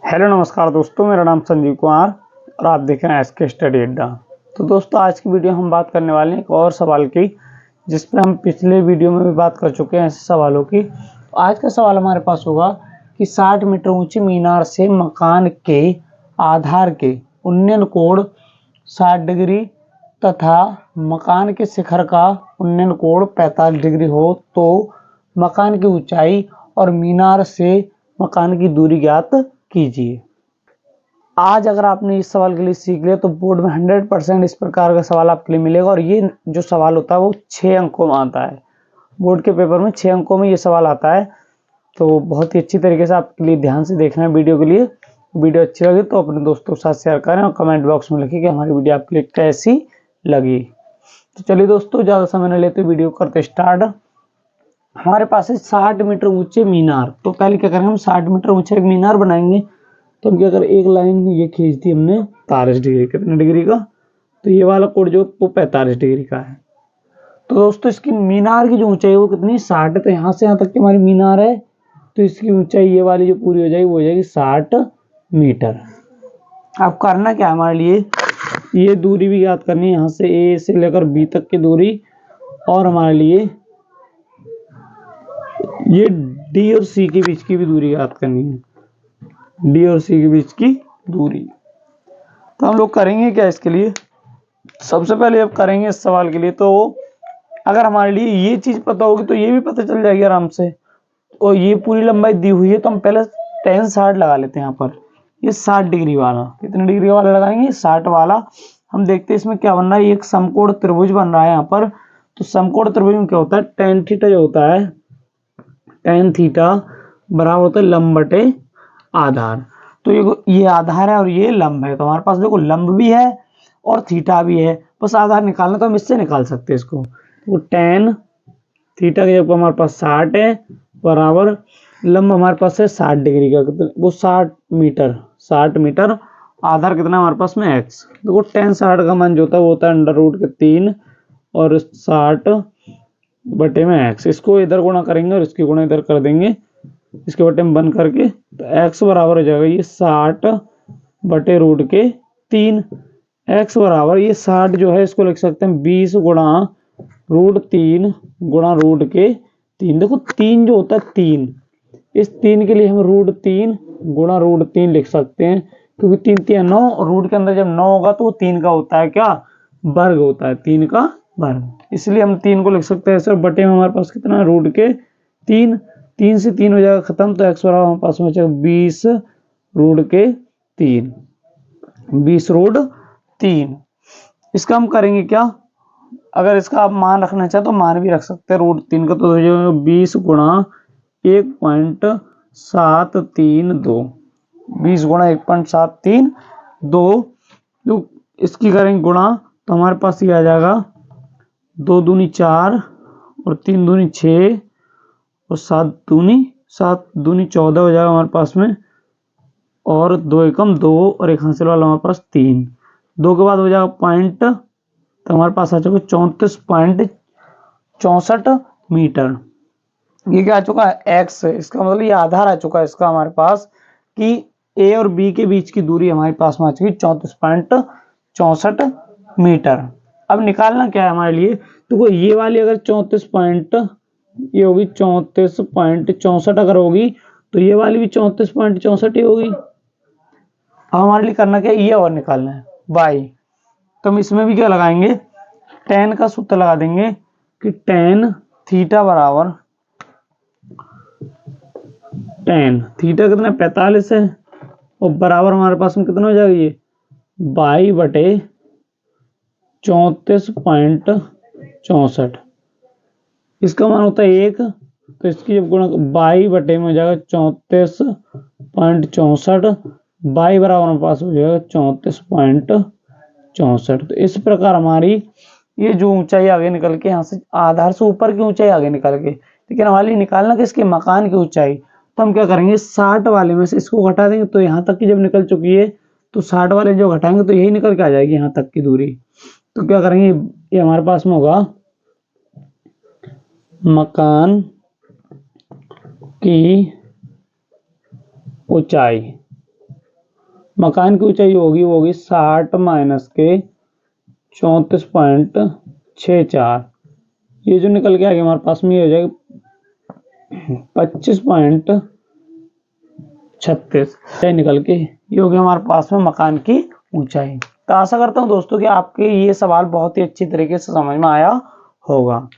Hello नमस्कार दोस्तों, मेरा नाम संजीव कुमार और आप देख रहे हैं एसके स्टडी अड्डा। तो दोस्तों, आज की वीडियो हम बात करने वाले हैं एक और सवाल की, जिस पे हम पिछले वीडियो में भी बात कर चुके हैं ऐसे सवालों की। तो आज का सवाल हमारे पास होगा कि 60 मीटर ऊंची मीनार से मकान के आधार के उन्नयन कोण 60 डिग्री तथा मकान के शिखर का उन्नयन कोण 45 डिग्री हो तो मकान की ऊंचाई और मीनार से मकान की दूरी ज्ञात कीजिए। आज अगर आपने इस सवाल के लिए सीख लिया तो बोर्ड में 100% इस प्रकार का सवाल आपके लिए मिलेगा। और ये जो सवाल होता है वो 6 अंकों में आता है। बोर्ड के पेपर में 6 अंकों में ये सवाल आता है। तो बहुत ही अच्छी तरीके से आपके लिए ध्यान से देखना है वीडियो के लिए। वीडियो अच्छी लगी तो अपने दोस्तों के साथ शेयर करें और कमेंट बॉक्स में लिखिए कि हमारी वीडियो आपके लिए कैसी लगी। तो चलिए दोस्तों, ज़्यादा समय न लेते वीडियो करते स्टार्ट। हमारे पास है 60 मीटर ऊंचे मीनार। तो पहले क्या करेंगे, हम 60 मीटर ऊंचे एक मीनार बनाएंगे। तो हम क्या करें, एक लाइन ये खींच दी हमने 45 डिग्री। कितने डिग्री का? तो ये वाला कोण जो वो 45 डिग्री का है। तो दोस्तों, इसकी मीनार की जो ऊंचाई है वो कितनी, 60 है। तो यहाँ से यहाँ तक की हमारी मीनार है, तो इसकी ऊंचाई ये वाली जो पूरी हो जाएगी वो हो जाएगी 60 मीटर। अब करना क्या है हमारे लिए, ये दूरी भी याद करनी है, यहाँ से ए से लेकर बी तक की दूरी, और हमारे लिए ये डी और सी के बीच की भी दूरी याद करनी है। डी और सी के बीच की दूरी। तो हम लोग करेंगे क्या इसके लिए, सबसे पहले अब करेंगे इस सवाल के लिए। तो अगर हमारे लिए ये चीज पता होगी तो ये भी पता चल जाएगी आराम से। और ये पूरी लंबाई दी हुई है तो हम पहले tan 60 लगा लेते हैं। यहाँ पर ये 60 डिग्री वाला, कितने डिग्री वाला लगाएंगे, 60 वाला। हम देखते हैं इसमें क्या बन रहा है, एक समकोण त्रिभुज बन रहा है यहाँ पर। तो समकोण त्रिभुज में क्या होता है, tan थीटा जो होता है, tan थीटा बराबर होता है लंब बटे आधार। तो ये आधार है और ये लंब है। तो हमारे पास देखो लंब भी है और थीटा भी है, बस आधार निकालना तो हम इससे निकाल सकते हैं इसको। तो tan थीटा की जगह हमारे पास 60 है बराबर लंब हमारे पास है 60 डिग्री का, वो 60 मीटर। आधार कितना हमारे पास में x। देखो tan 60 का मान जो होता है वो होता है √3 और 60 बटे में x। इसको इधर गुणा करेंगे और इसकी गुणा इधर कर देंगे, इसके बटे में बंद करके। तो x बराबर हो जाएगा ये 60 बटे √3। x बराबर ये 60 जो है इसको लिख सकते हैं 20 गुणा √3 गुणा √3। देखो 3 जो होता है 3, इस 3 के लिए हम √3 गुणा √3 लिख सकते हैं, क्योंकि 3 3 9 और रूट के अंदर जब 9 होगा तो वो 3 का होता है क्या, वर्ग होता है, 3 का वर्ग। इसलिए हम 3 को लिख सकते हैं सर। बटे में हमारे पास कितना है, √3। 3 से 3 हो जाएगा खत्म, तो x बराबर हमारे पास में बचेगा 20 √3। 20 √3। इसका हम करेंगे क्या, अगर इसका आप मान रखना चाहे तो मान भी रख सकते हैं √3 का। तो 20 गुणा 1.732, 20 गुणा 1.732। जो इसकी करेंगे गुणा तो हमारे पास ये आ जाएगा 2 दूनी 4 और 3 दूनी 6 और 7 दूनी 14 हो जाएगा हमारे पास में। और 2 एकम 2 और एक हासिल वाला हमारे पास 3। 2 के बाद हो जाएगा पॉइंट, तो हमारे पास आ चुका 34.64 मीटर। ये क्या आ चुका है, x। इसका मतलब ये आधार आ चुका है इसका हमारे पास, कि a और b के बीच की दूरी हमारे पास में आ चुकी 34.64 मीटर। अब निकालना क्या है हमारे लिए, तो ये वाली अगर 34 पॉइंट, ये होगी 34.64 अगर होगी, तो ये वाली भी 34.64 ही होगी। अब हमारे लिए करना क्या है, ये और निकालना है y। तो हम इसमें भी क्या लगाएंगे, tan का सूत्र लगा देंगे कि tan थीटा बराबर, tan थीटा कितना 45 है, और बराबर हमारे पास में कितना हो जाएगा ये y बटे 34.64। इसका मान होता है 1, तो इसकी जब गुणा y बटे में हो जाएगा 34.64। y बराबर हमारे पास हो जाएगा 34.64। तो इस प्रकार हमारी ये जो ऊंचाई आगे निकल के, यहाँ से आधार से ऊपर की ऊंचाई आगे निकल के, लेकिन हमारे निकालना किसके, मकान की ऊंचाई। तो हम क्या करेंगे, 60 वाले में से इसको घटा देंगे, तो यहाँ तक की जब निकल चुकी है तो 60 वाले जो घटाएंगे तो यही निकल के आ जाएगी यहाँ तक की दूरी। तो क्या करेंगे, ये हमारे पास में होगा मकान की ऊंचाई। मकान की ऊंचाई होगी वो होगी 60 माइनस के 34.64। ये जो निकल के आगे हमारे पास में ये हो जाएगा 25.36 निकल के ये हो गया हमारे पास में मकान की ऊंचाई। तो आशा करता हूं दोस्तों कि आपके ये सवाल बहुत ही अच्छी तरीके से समझ में आया होगा।